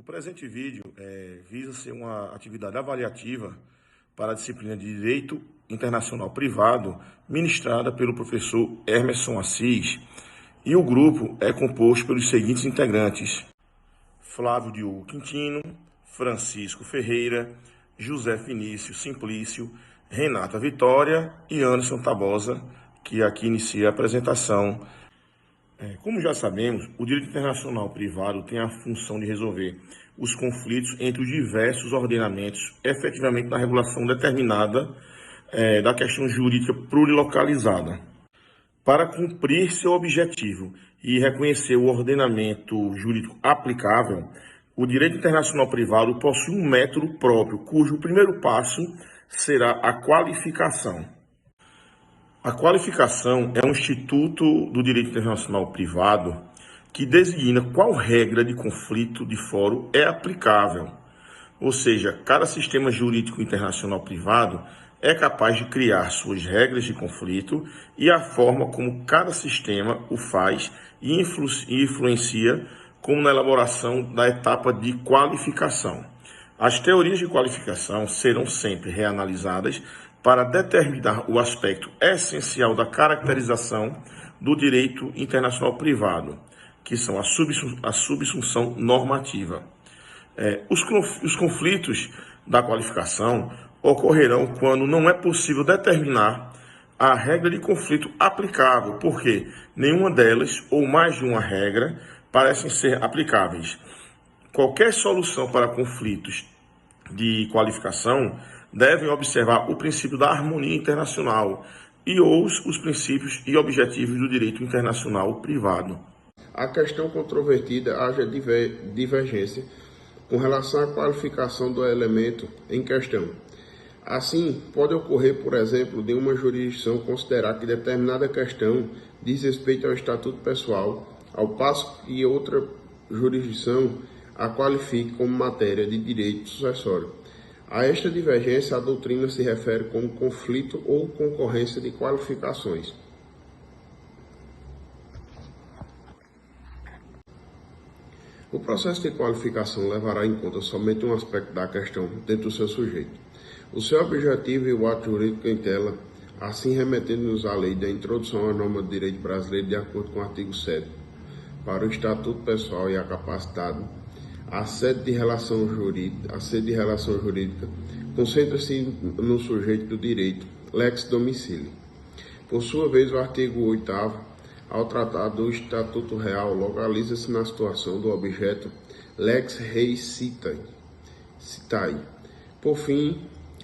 O presente vídeo visa ser uma atividade avaliativa para a disciplina de Direito Internacional Privado, ministrada pelo professor Emerson Assis, e o grupo é composto pelos seguintes integrantes: Flávio Diogo Quintino, Francisco Ferreira, José Finício Simplício, Renata Vitória e Anderson Tabosa, que aqui inicia a apresentação. Como já sabemos, o direito internacional privado tem a função de resolver os conflitos entre os diversos ordenamentos efetivamente na regulação determinada da questão jurídica plurilocalizada. Para cumprir seu objetivo e reconhecer o ordenamento jurídico aplicável, o direito internacional privado possui um método próprio, cujo primeiro passo será a qualificação. A qualificação é um instituto do direito internacional privado que designa qual regra de conflito de fórum é aplicável. Ou seja, cada sistema jurídico internacional privado é capaz de criar suas regras de conflito e a forma como cada sistema o faz e influencia como na elaboração da etapa de qualificação. As teorias de qualificação serão sempre reanalisadas para determinar o aspecto essencial da caracterização do direito internacional privado, que são a subsunção normativa. Os conflitos da qualificação ocorrerão quando não é possível determinar a regra de conflito aplicável, porque nenhuma delas ou mais de uma regra parecem ser aplicáveis. Qualquer solução para conflitos de qualificação devem observar o princípio da harmonia internacional e os princípios e objetivos do direito internacional privado. A questão controvertida haja divergência com relação à qualificação do elemento em questão. Assim, pode ocorrer, por exemplo, de uma jurisdição considerar que determinada questão diz respeito ao estatuto pessoal, ao passo que outra jurisdição a qualifique como matéria de direito sucessório. A esta divergência, a doutrina se refere como conflito ou concorrência de qualificações. O processo de qualificação levará em conta somente um aspecto da questão dentro do seu sujeito. O seu objetivo e o ato jurídico em tela, assim remetendo-nos à lei da introdução à norma do direito brasileiro de acordo com o artigo 7º, para o estatuto pessoal e a capacidade, a sede de relação jurídica concentra-se no sujeito do direito, lex domicili. Por sua vez, o artigo 8º, ao tratar do Estatuto Real, localiza-se na situação do objeto lex rei citae. Por fim,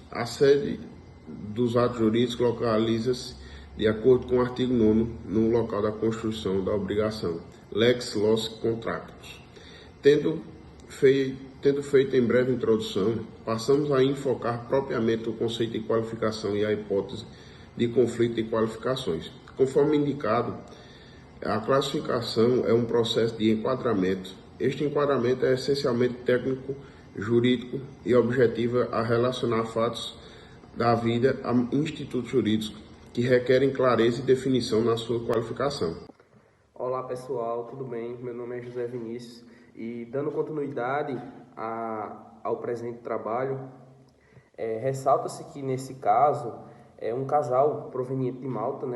a sede dos atos jurídicos localiza-se, de acordo com o artigo 9º, no local da construção da obrigação, lex loci contractus. Tendo feito em breve introdução, passamos a enfocar propriamente o conceito de qualificação e a hipótese de conflito de qualificações. Conforme indicado, a classificação é um processo de enquadramento. Este enquadramento é essencialmente técnico, jurídico e objetivo a relacionar fatos da vida a institutos jurídicos que requerem clareza e definição na sua qualificação. Olá pessoal, tudo bem? Meu nome é José Vinícius e dando continuidade ao presente trabalho, ressalta-se que nesse caso é um casal proveniente de Malta,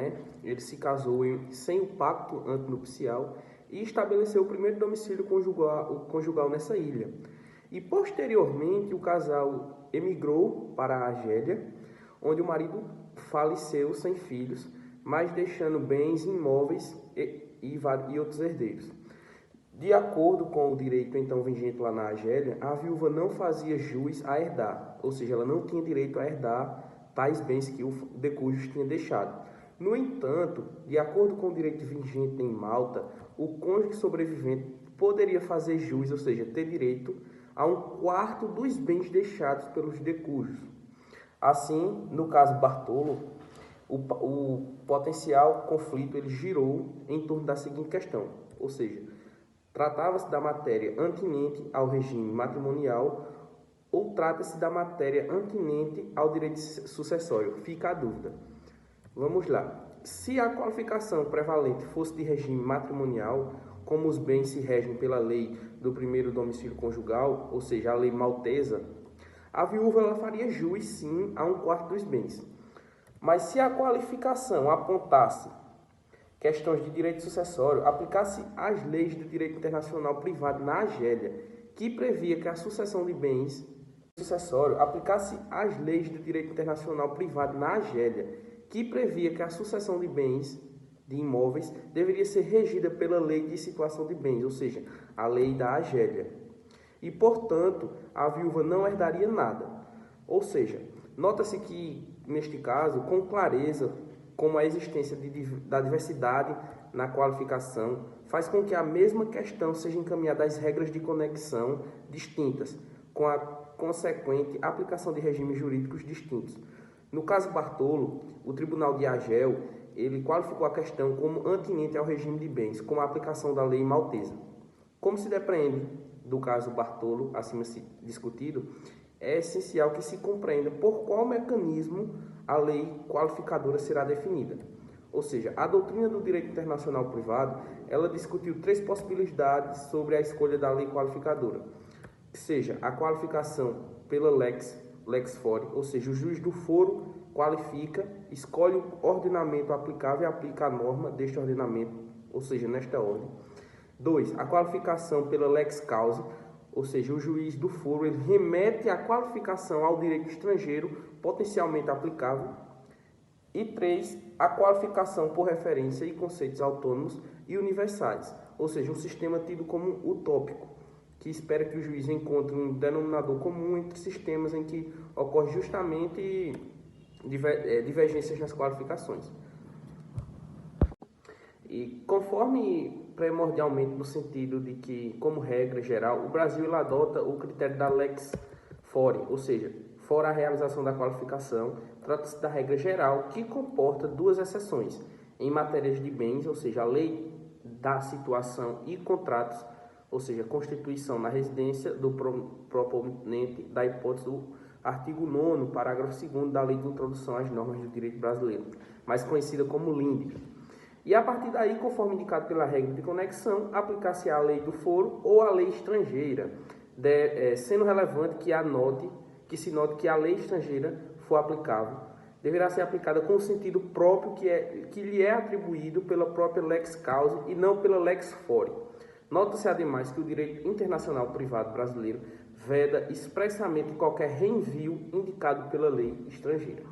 Ele se casou sem o pacto antinupcial e estabeleceu o primeiro domicílio conjugal nessa ilha. E posteriormente o casal emigrou para a Argélia, onde o marido faleceu sem filhos, mas deixando bens imóveis e outros herdeiros. De acordo com o direito então vigente lá na Argélia, a viúva não fazia jus a herdar, ou seja, ela não tinha direito a herdar tais bens que o decujus tinha deixado. No entanto, de acordo com o direito vigente em Malta, o cônjuge sobrevivente poderia fazer jus, ou seja, ter direito a 1/4 dos bens deixados pelos decujos. Assim, no caso Bartolo, o potencial conflito ele girou em torno da seguinte questão, ou seja, tratava-se da matéria antinente ao regime matrimonial ou trata-se da matéria antinente ao direito sucessório? Fica a dúvida. Vamos lá. Se a qualificação prevalente fosse de regime matrimonial, como os bens se regem pela lei do primeiro domicílio conjugal, ou seja, a lei maltesa, a viúva ela faria jus sim a 1/4 dos bens. Mas se a qualificação apontasse questões de direito sucessório, aplicasse as leis do direito internacional privado na Argélia, que previa que a sucessão de bens sucessório, aplicasse as leis do direito internacional privado na Argélia, que previa que a sucessão de bens de imóveis deveria ser regida pela lei de situação de bens, ou seja, a lei da Argélia. E, portanto, a viúva não herdaria nada. Ou seja, nota-se que, neste caso, com clareza, como a existência da diversidade na qualificação faz com que a mesma questão seja encaminhada às regras de conexão distintas, com a consequente aplicação de regimes jurídicos distintos. No caso Bartolo, o Tribunal de Argel, ele qualificou a questão como atinente ao regime de bens, com a aplicação da lei maltesa. Como se depreende do caso Bartolo, acima discutido, é essencial que se compreenda por qual mecanismo a lei qualificadora será definida. Ou seja, a doutrina do direito internacional privado, ela discutiu 3 possibilidades sobre a escolha da lei qualificadora, que seja a qualificação pela lex fori, ou seja, o juiz do foro qualifica, escolhe o ordenamento aplicável e aplica a norma deste ordenamento, ou seja, nesta ordem. 2. A qualificação pela lex causa, ou seja, o juiz do foro ele remete a qualificação ao direito estrangeiro potencialmente aplicável. E 3. A qualificação por referência e conceitos autônomos e universais, ou seja, um sistema tido como utópico, que espera que o juiz encontre um denominador comum entre sistemas em que ocorre justamente divergências nas qualificações. E conforme primordialmente no sentido de que, como regra geral, o Brasil ele adota o critério da lex fori, ou seja, fora a realização da qualificação, trata-se da regra geral que comporta 2 exceções em matérias de bens, ou seja, a lei da situação e contratos, ou seja, constituição na residência do proponente da hipótese do artigo 9º, parágrafo 2º da Lei de Introdução às Normas do Direito Brasileiro, mais conhecida como LINDB. E a partir daí, conforme indicado pela regra de conexão, aplicar-se a lei do foro ou a lei estrangeira, sendo relevante que se note que a lei estrangeira for aplicável, deverá ser aplicada com o sentido próprio que lhe é atribuído pela própria lex causa e não pela lex fori. Nota-se, ademais, que o direito internacional privado brasileiro veda expressamente qualquer reenvio indicado pela lei estrangeira.